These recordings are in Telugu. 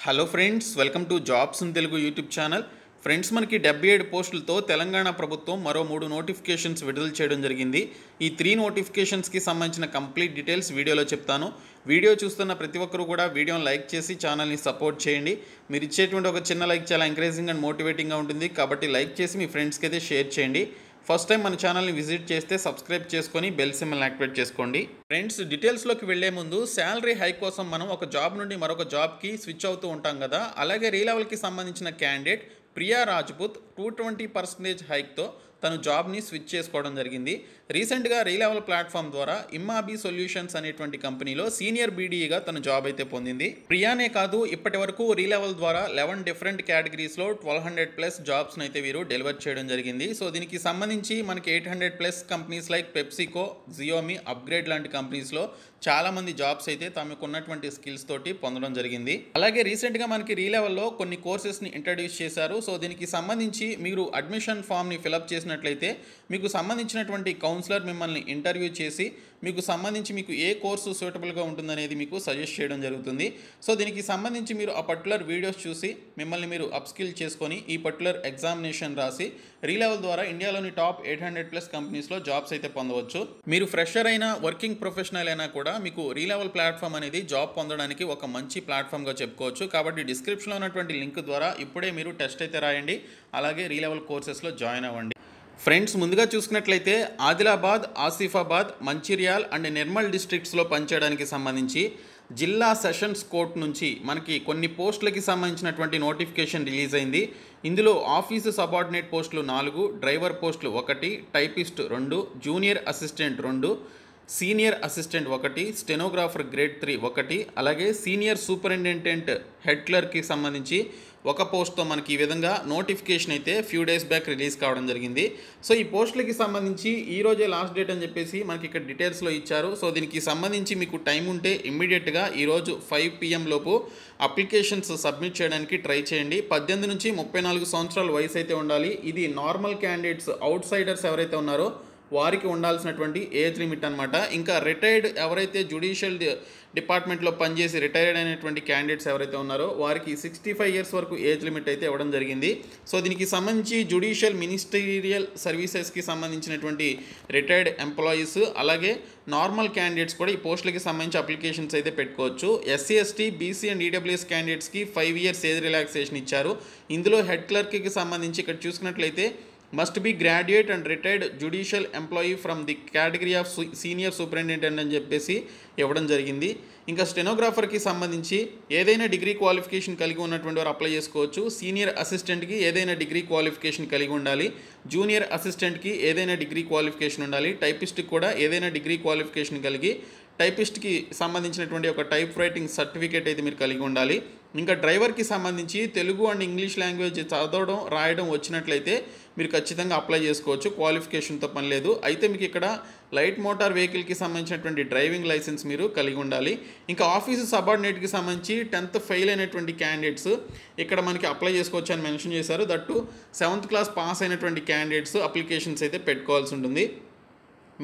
Hello friends, welcome to jobs in Telugu YouTube channel. Friends, మనకి 77 పోస్టులతో తెలంగాణ ప్రభుత్వం మరో 3 నోటిఫికేషన్స్ విడుదల చేయడం జరిగింది. ఈ 3 నోటిఫికేషన్స్కి సంబంధించిన కంప్లీట్ డీటెయిల్స్ వీడియోలో చెప్తాను. వీడియో చూస్తున్న ప్రతి ఒక్కరు కూడా వీడియోని లైక్ చేసి ఛానల్ని సపోర్ట్ చేయండి. మీరు ఇచ్చేటువంటి ఒక చిన్న లైక్ చాలా ఎంకరేజింగ్ అండ్ మోటివేటింగ్గా ఉంటుంది, కాబట్టి లైక్ చేసి మీ ఫ్రెండ్స్కి అయితే షేర్ చేయండి. ఫస్ట్ టైం మన ఛానల్ని విజిట్ చేస్తే సబ్స్క్రైబ్ చేసుకొని బెల్ సింబల్ని యాక్టివేట్ చేసుకోండి. ఫ్రెండ్స్, డీటెయిల్స్లోకి వెళ్లే ముందు శాలరీ హైక్ కోసం మనం ఒక జాబ్ నుండి మరొక జాబ్కి స్విచ్ అవుతూ ఉంటాం కదా. అలాగే రీలెవెల్కి సంబంధించిన క్యాండిడేట్ ప్రియా రాజ్పుత్ 220% హైక్తో తను జాబ్ని స్విచ్ చేసుకోవడం జరిగింది. రీసెంట్గా రీలెవెల్ ప్లాట్ఫామ్ ద్వారా ఇమ్మాబీ సొల్యూషన్స్ అనేటువంటి కంపెనీలో సీనియర్ బీడీఈగా తను జాబ్ అయితే పొందింది. ప్రియానే కాదు, ఇప్పటి వరకు రీలెవెల్ ద్వారా 11 డిఫరెంట్ కేటగిరీస్లో 1200+ జాబ్స్ని అయితే వీరు డెలివర్ చేయడం జరిగింది. సో దీనికి సంబంధించి మనకి 800+ companies like PepsiCo, Xiaomi, upgrade లాంటి కంపెనీస్లో చాలామంది జాబ్స్ అయితే తమకు ఉన్నటువంటి స్కిల్స్ తోటి పొందడం జరిగింది. అలాగే రీసెంట్గా మనకి రీలెవెల్లో కొన్ని కోర్సెస్ని ఇంట్రడ్యూస్ చేశారు. సో దీనికి సంబంధించి మీరు అడ్మిషన్ ఫామ్ని ఫిలప్ చేసినట్లయితే మీకు సంబంధించినటువంటి కౌన్సిలర్ మిమ్మల్ని ఇంటర్వ్యూ చేసి మీకు ఏ కోర్సు సూటబుల్గా ఉంటుందనేది మీకు సజెస్ట్ చేయడం జరుగుతుంది. సో దీనికి సంబంధించి మీరు ఆ పర్టికులర్ వీడియోస్ చూసి మిమ్మల్ని మీరు అప్స్కిల్ చేసుకొని ఈ పర్టికులర్ ఎగ్జామినేషన్ రాసి రీలెవెల్ ద్వారా ఇండియాలోని టాప్ 800+ కంపెనీస్లో జాబ్స్ అయితే పొందవచ్చు. మీరు ఫ్రెషర్ అయినా వర్కింగ్ ప్రొఫెషనల్ అయినా కూడా మీకు రీలెవెల్ ప్లాట్ఫామ్ అనేది జాబ్ పొందడానికి ఒక మంచి ప్లాట్ఫామ్గా చెప్పుకోవచ్చు. కాబట్టి డిస్క్రిప్షన్లో ఉన్నటువంటి లింక్ ద్వారా ఇప్పుడే మీరు టెస్ట్ అయితే రాయండి, అలాగే రీలెవెల్ కోర్సెస్లో జాయిన్ అవ్వండి. ఫ్రెండ్స్, ముందుగా చూసుకున్నట్లయితే ఆదిలాబాద్, ఆసిఫాబాద్, మంచిర్యాల్ అండ్ నిర్మల్ డిస్ట్రిక్ట్స్లో పనిచేయడానికి సంబంధించి జిల్లా సెషన్స్ కోర్ట్ నుంచి మనకి కొన్ని పోస్టులకి సంబంధించినటువంటి నోటిఫికేషన్ రిలీజ్ అయింది. ఇందులో ఆఫీసు సబార్డినేట్ పోస్టులు 4, డ్రైవర్ పోస్టులు 1, typist 2, junior assistant 2, senior assistant 1, stenographer grade 3 1, అలాగే సీనియర్ సూపరింటెండెంట్ హెడ్ క్లర్క్కి సంబంధించి ఒక పోస్ట్తో మనకి ఈ విధంగా నోటిఫికేషన్ అయితే ఫ్యూ డేస్ బ్యాక్ రిలీజ్ కావడం జరిగింది. సో ఈ పోస్టులకి సంబంధించి ఈ రోజే లాస్ట్ డేట్ అని చెప్పేసి మనకి ఇక్కడ డీటెయిల్స్లో ఇచ్చారు. సో దీనికి సంబంధించి మీకు టైం ఉంటే ఇమ్మీడియట్గా ఈరోజు 5 PM లోపు అప్లికేషన్స్ సబ్మిట్ చేయడానికి ట్రై చేయండి. 18 నుంచి 34 సంవత్సరాల వయసు అయితే ఉండాలి. ఇది నార్మల్ క్యాండిడేట్స్, అవుట్ సైడర్స్ ఎవరైతే ఉన్నారో వారికి ఉండాల్సినటువంటి ఏజ్ లిమిట్ అనమాట. ఇంకా రిటైర్డ్ ఎవరైతే జ్యుడిషియల్ డిపార్ట్మెంట్లో పనిచేసి రిటైర్డ్ అయినటువంటి క్యాండిడేట్స్ ఎవరైతే ఉన్నారో వారికి 65 ఇయర్స్ వరకు ఏజ్ లిమిట్ అయితే ఇవ్వడం జరిగింది. సో దీనికి సంబంధించి జ్యుడిషియల్ మినిస్టీరియల్ సర్వీసెస్కి సంబంధించినటువంటి రిటైర్డ్ ఎంప్లాయీస్ అలాగే నార్మల్ క్యాండిడేట్స్ కూడా ఈ పోస్టులకి సంబంధించి అప్లికేషన్స్ అయితే పెట్టుకోవచ్చు. SC, ST, BC and EWS క్యాండిడేట్స్కి 5 ఇయర్స్ ఏజ్ రిలాక్సేషన్ ఇచ్చారు. ఇందులో హెడ్ క్లర్క్కి సంబంధించి ఇక్కడ చూసుకున్నట్లయితే must be graduate and retired judicial employee from the category of senior superintendent అని చెప్పేసి ఇవ్వడం జరిగింది. ఇంకా స్టెనోగ్రాఫర్కి సంబంధించి ఏదైనా డిగ్రీ క్వాలిఫికేషన్ కలిగి ఉన్నటువంటి వారు అప్లై చేసుకోవచ్చు. సీనియర్ అసిస్టెంట్కి ఏదైనా డిగ్రీ క్వాలిఫికేషన్ కలిగి ఉండాలి. జూనియర్ అసిస్టెంట్కి ఏదైనా డిగ్రీ క్వాలిఫికేషన్ ఉండాలి. టైపిస్ట్కి కూడా ఏదైనా డిగ్రీ క్వాలిఫికేషన్ కలిగి టైపిస్ట్కి సంబంధించినటువంటి ఒక టైప్ రైటింగ్ సర్టిఫికేట్ అయితే మీరు కలిగి ఉండాలి. ఇంకా డ్రైవర్కి సంబంధించి తెలుగు అండ్ ఇంగ్లీష్ లాంగ్వేజ్ చదవడం రాయడం వచ్చినట్లయితే మీరు ఖచ్చితంగా అప్లై చేసుకోవచ్చు, క్వాలిఫికేషన్తో పని లేదు. అయితే మీకు ఇక్కడ లైట్ మోటార్ వెహికల్కి సంబంధించినటువంటి డ్రైవింగ్ లైసెన్స్ మీరు కలిగి ఉండాలి. ఇంకా ఆఫీసు సబార్డినేట్కి సంబంధించి 10th ఫెయిల్ అయినటువంటి క్యాండిడేట్స్ ఇక్కడ మనకి అప్లై చేసుకోవచ్చు అని మెన్షన్ చేశారు. దట్టు 7th క్లాస్ పాస్ అయినటువంటి క్యాండిడేట్స్ అప్లికేషన్స్ అయితే పెట్టుకోవాల్సి ఉంటుంది.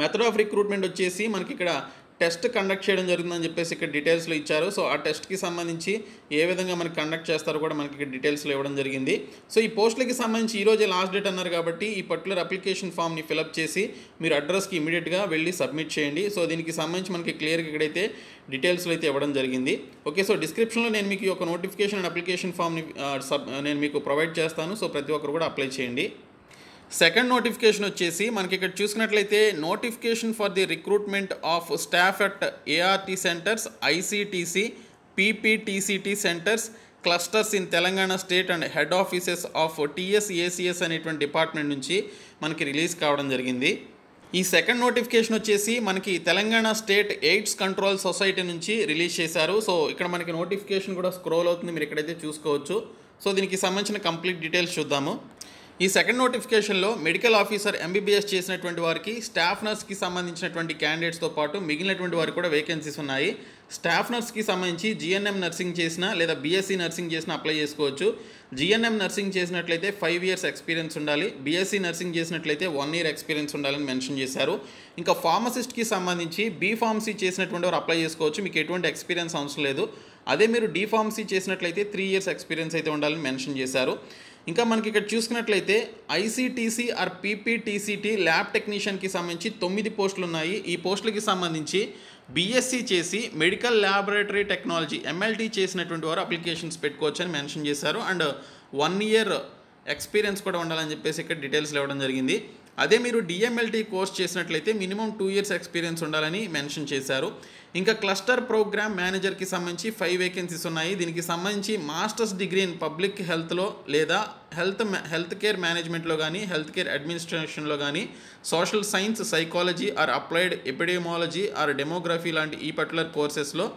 మెథడ్ ఆఫ్ రిక్రూట్మెంట్ వచ్చేసి మనకి ఇక్కడ టెస్ట్ కండక్ట్ చేయడం జరుగుతుందని చెప్పేసి ఇక్కడ డీటెయిల్స్లో ఇచ్చారు. సో ఆ టెస్ట్కి సంబంధించి ఏ విధంగా మనకి కండక్ట్ చేస్తారో కూడా మనకి ఇక్కడ డీటెయిల్స్లో ఇవ్వడం జరిగింది. సో ఈ పోస్టులకి సంబంధించి ఈరోజే లాస్ట్ డేట్ అన్నారు కాబట్టి ఈ పర్టికులర్ అప్లికేషన్ ఫామ్ని ఫిలప్ చేసి మీరు అడ్రస్కి ఇమీడియట్గా వెళ్ళి సబ్మిట్ చేయండి. సో దీనికి సంబంధించి మనకి క్లియర్గా ఇక్కడైతే డీటెయిల్స్లో అయితే ఇవ్వడం జరిగింది. ఓకే, సో డిస్క్రిప్షన్లో నేను మీకు ఒక నోటిఫికేషన్ అండ్ అప్లికేషన్ ఫామ్ని నేను మీకు ప్రొవైడ్ చేస్తాను. సో ప్రతి ఒక్కరు కూడా అప్లై చేయండి. సెకండ్ నోటిఫికేషన్ వచ్చేసి మనకి ఇక్కడ చూసుకున్నట్లయితే notification for the recruitment of staff at ART centres, ICTC, PPTCT centres, clusters in Telangana state and head offices of TSACS అనేటువంటి డిపార్ట్మెంట్ నుంచి మనకి రిలీజ్ కావడం జరిగింది. ఈ సెకండ్ నోటిఫికేషన్ వచ్చేసి మనకి Telangana state AIDS control society నుంచి రిలీజ్ చేశారు. సో ఇక్కడ మనకి నోటిఫికేషన్ కూడా స్క్రోల్ అవుతుంది, మీరు ఇక్కడైతే చూసుకోవచ్చు. సో దీనికి సంబంధించిన కంప్లీట్ డీటెయిల్స్ చూద్దాము. ఈ సెకండ్ నోటిఫికేషన్లో మెడికల్ ఆఫీసర్ ఎంబీబీఎస్ చేసినటువంటి వారికి, స్టాఫ్ నర్స్కి సంబంధించినటువంటి క్యాండిడేట్స్తో పాటు మిగిలినటువంటి వారికి కూడా వేకెన్సీస్ ఉన్నాయి. స్టాఫ్ నర్స్కి సంబంధించి జీఎన్ఎం నర్సింగ్ చేసినా లేదా బీఎస్సీ నర్సింగ్ చేసినా అప్లై చేసుకోవచ్చు. జీఎన్ఎం నర్సింగ్ చేసినట్లయితే 5 ఇయర్స్ ఎక్స్పీరియన్స్ ఉండాలి. బీఎస్సీ నర్సింగ్ చేసినట్లయితే 1 ఇయర్ ఎక్స్పీరియన్స్ ఉండాలని మెన్షన్ చేశారు. ఇంకా ఫార్మసిస్ట్కి సంబంధించి బీ ఫార్మసీ చేసినటువంటి వారు అప్లై చేసుకోవచ్చు, మీకు ఎటువంటి ఎక్స్పీరియన్స్ అవసరం లేదు. అదే మీరు డీఫార్మసీ చేసినట్లయితే 3 ఇయర్స్ ఎక్స్పీరియన్స్ అయితే ఉండాలని మెన్షన్ చేశారు. ఇంకా మనకి ఇక్కడ చూసుకున్నట్లయితే ఐసీటీసీ ఆర్ పీపీటీసీటీ ల్యాబ్ టెక్నీషియన్కి సంబంధించి 9 పోస్టులు ఉన్నాయి. ఈ పోస్టులకి సంబంధించి బీఎస్సీ చేసి మెడికల్ ల్యాబొరేటరీ టెక్నాలజీ ఎంఎల్టీ చేసినటువంటి వారు అప్లికేషన్స్ పెట్టుకోవచ్చు అని మెన్షన్ చేశారు. అండ్ 1 ఇయర్ ఎక్స్పీరియన్స్ కూడా ఉండాలని చెప్పేసి ఇక్కడ డీటెయిల్స్ ఇవ్వడం జరిగింది. అదే మీరు డిఎంఎల్టీ కోర్స్ చేసినట్లయితే మినిమం 2 ఇయర్స్ ఎక్స్పీరియన్స్ ఉండాలని మెన్షన్ చేశారు. ఇంకా క్లస్టర్ ప్రోగ్రామ్ మేనేజర్కి సంబంధించి 5 వేకెన్సీస్ ఉన్నాయి. దీనికి సంబంధించి మాస్టర్స్ డిగ్రీ ఇన్ పబ్లిక్ హెల్త్లో లేదా హెల్త్ కేర్ మేనేజ్మెంట్లో కానీ హెల్త్ కేర్ అడ్మినిస్ట్రేషన్లో కానీ social science, psychology or applied epidemiology or demography లాంటి ఈ పర్టికులర్ కోర్సెస్లో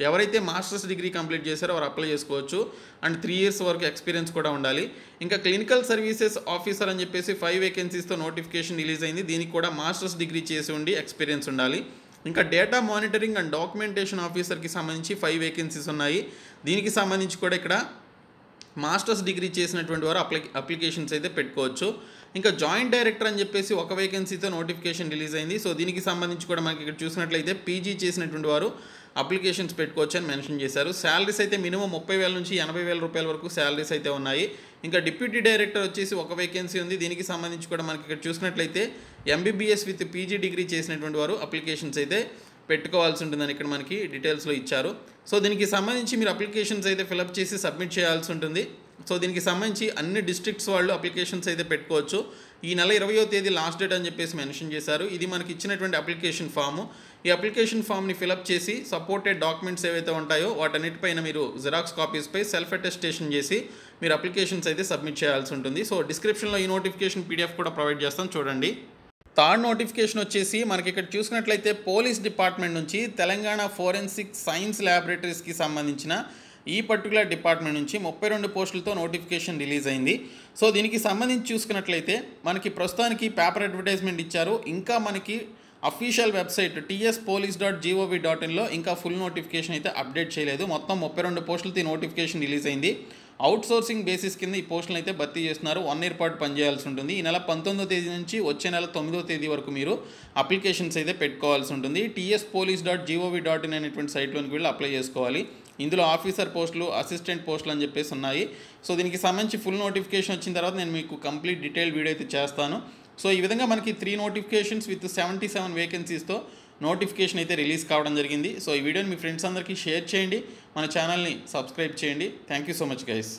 ఎవరైతే మాస్టర్స్ డిగ్రీ కంప్లీట్ చేశారో వారు అప్లై చేసుకోవచ్చు. అండ్ 3 ఇయర్స్ వరకు ఎక్స్పీరియన్స్ కూడా ఉండాలి. ఇంకా క్లినికల్ సర్వీసెస్ ఆఫీసర్ అని చెప్పేసి 5 వేకెన్సీస్తో నోటిఫికేషన్ రిలీజ్ అయింది. దీనికి కూడా మాస్టర్స్ డిగ్రీ చేసి ఉండి ఎక్స్పీరియన్స్ ఉండాలి. ఇంకా డేటా మానిటరింగ్ అండ్ డాక్యుమెంటేషన్ ఆఫీసర్కి సంబంధించి 5 వేకెన్సీస్ ఉన్నాయి. దీనికి సంబంధించి కూడా ఇక్కడ మాస్టర్స్ డిగ్రీ చేసినటువంటి వారు అప్లికేషన్స్ అయితే పెట్టుకోవచ్చు. ఇంకా జాయింట్ డైరెక్టర్ అని చెప్పేసి 1 వేకెన్సీతో నోటిఫికేషన్ రిలీజ్ అయింది. సో దీనికి సంబంధించి కూడా మనకి ఇక్కడ చూసినట్లయితే పీజీ చేసినటువంటి వారు అప్లికేషన్స్ పెట్టుకోవచ్చు అని మెన్షన్ చేశారు. శాలరీస్ అయితే మినిమం 30,000 నుంచి 80,000 రూపాయల వరకు శాలరీస్ అయితే ఉన్నాయి. ఇంకా డిప్యూటీ డైరెక్టర్ వచ్చేసి 1 వేకెన్సీ ఉంది. దీనికి సంబంధించి కూడా మనకి ఇక్కడ చూసినట్లయితే ఎంబీబీఎస్ విత్ పీజీ డిగ్రీ చేసినటువంటి వారు అప్లికేషన్స్ అయితే పెట్టుకోవాల్సి ఉంటుందని ఇక్కడ మనకి డీటెయిల్స్లో ఇచ్చారు. సో దీనికి సంబంధించి మీరు అప్లికేషన్స్ అయితే ఫిలప్ చేసి సబ్మిట్ చేయాల్సి ఉంటుంది. సో దీనికి సంబంధించి అన్ని డిస్ట్రిక్ట్స్ వాళ్ళు అప్లికేషన్స్ అయితే పెట్టుకోవచ్చు. ఈ నెల 20వ తేదీ లాస్ట్ డేట్ అని చెప్పేసి మెన్షన్ చేశారు. ఇది మనకి ఇచ్చినటువంటి అప్లికేషన్ ఫాము. ఈ అప్లికేషన్ ఫామ్ని ఫిలప్ చేసి సపోర్టెడ్ డాక్యుమెంట్స్ ఏవైతే ఉంటాయో వాటన్నిటిపైన మీరు జిరాక్స్ కాపీస్పై సెల్ఫ్ అటెస్టేషన్ చేసి మీరు అప్లికేషన్స్ అయితే సబ్మిట్ చేయాల్సి ఉంటుంది. సో డిస్క్రిప్షన్లో ఈ నోటిఫికేషన్ పీడిఎఫ్ కూడా ప్రొవైడ్ చేస్తాం, చూడండి. థర్డ్ నోటిఫికేషన్ వచ్చేసి మనకి ఇక్కడ చూసినట్లయితే పోలీస్ డిపార్ట్మెంట్ నుంచి తెలంగాణ ఫోరెన్సిక్ సైన్స్ ల్యాబొరేటరీస్కి సంబంధించిన ఈ పర్టికులర్ డిపార్ట్మెంట్ నుంచి 32 పోస్టులతో నోటిఫికేషన్ రిలీజ్ అయింది. సో దీనికి సంబంధించి చూసుకున్నట్లయితే మనకి ప్రస్తుతానికి పేపర్ అడ్వర్టైజ్మెంట్ ఇచ్చారు. ఇంకా మనకి అఫీషియల్ వెబ్సైట్ tspolice.gov.inలో ఇంకా ఫుల్ నోటిఫికేషన్ అయితే అప్డేట్ చేయలేదు. మొత్తం 32 పోస్టులతో ఈ నోటిఫికేషన్ రిలీజ్ అయింది. అవుట్ సోర్సింగ్ బేసిస్ కింద ఈ పోస్టులను అయితే భర్తీ చేస్తున్నారు. 1 ఇయర్ పాటు పనిచేయాల్సి ఉంటుంది. ఈ నెల 19వ తేదీ నుంచి వచ్చే నెల 9వ తేదీ వరకు మీరు అప్లికేషన్స్ అయితే పెట్టుకోవాల్సి ఉంటుంది. tspolice.gov.in అనేటువంటి సైట్లోనికి వెళ్ళి అప్లై చేసుకోవాలి. ఇందులో ఆఫీసర్ పోస్టులు, అసిస్టెంట్ పోస్టులు అని చెప్పేసి ఉన్నాయి. సో దీనికి సంబంధించి ఫుల్ నోటిఫికేషన్ వచ్చిన తర్వాత నేను మీకు కంప్లీట్ డీటెయిల్ వీడియో అయితే చేస్తాను. సో ఈ విధంగా మనకి 3 నోటిఫికేషన్స్ విత్ 77 వేకెన్సీస్తో నోటిఫికేషన్ అయితే రిలీజ్ కావడం జరిగింది. సో ఈ వీడియోని మీ ఫ్రెండ్స్ అందరికీ షేర్ చేయండి, మన ఛానల్ని సబ్స్క్రైబ్ చేయండి. Thank you so much guys.